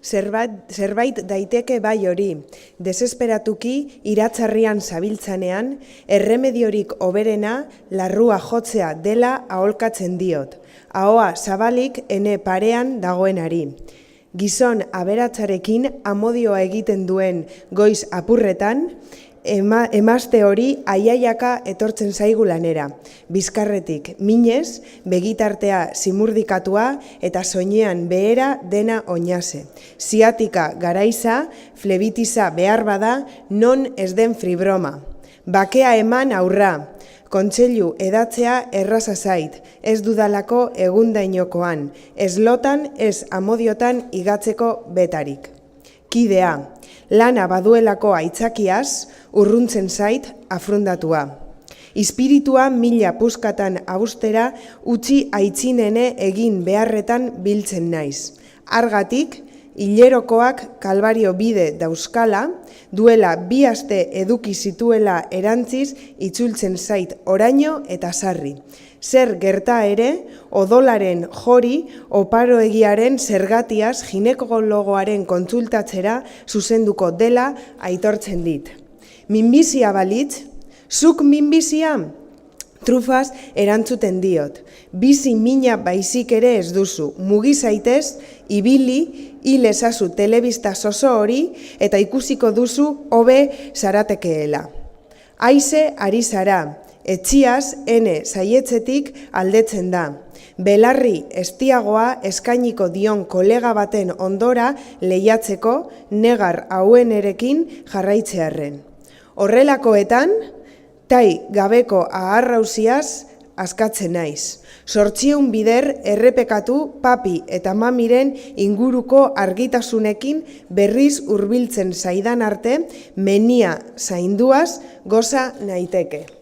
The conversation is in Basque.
Zerbait daiteke bai hori, desesperatuki iratzarrian zabiltzanean, erremediorik hoberena larrua jotzea dela aholkatzen diot, ahoa zabalik ene parean dagoenari. Gizon aberatsarekin amodioa egiten duen goiz apurretan, emazte hori aiaiaka etortzen zaigu lanera. Bizkarretik minez, begitartea zimurdikatua eta soinean behera dena oinase. Ziatika garaiza, flebitiza behar bada, non ez den fribroma. Bakea eman aurra. Kontseilu edatzea erraza zait, ez dudalako egundainokoan, ez lotan, ez amodiotan igatzeko betarik. Kidea, lana baduelako aitzakiaz, urruntzen zait afrundatua. Ispiritua mila puskatan abustera utzi aitzinene egin beharretan biltzen naiz. Argatik, hilerokoak kalbario bide dauzkala, duela 2 aste eduki zituela erantziz itzultzen zait oraino eta sarri. Zer gerta ere, odolaren jori oparoegiaren zergatiaz ginekologoaren kontsultatzera zuzenduko dela aitortzen dit. Minbizia balitz, zuk minbizia? Trufaz erantzuten diot. Bizi mina baizik ere ez duzu, mugi zaitez, ibili, hil ezazu telebista zozo hori eta ikusiko duzu hobe zaratekeela. Haize ari zara, etxiaz ene zaietzetik aldetzen da. Belarri estiagoa eskainiko dion kolega baten ondora lehiatzeko negar hauenerekin jarraitzearren. Horrelakoetan, tai gabeko aharrauziaz askatzen naiz. 800 bider errepekatu papi eta mamiren inguruko argitasunekin berriz hurbiltzen zaidan arte, menia zainduaz goza naiteke.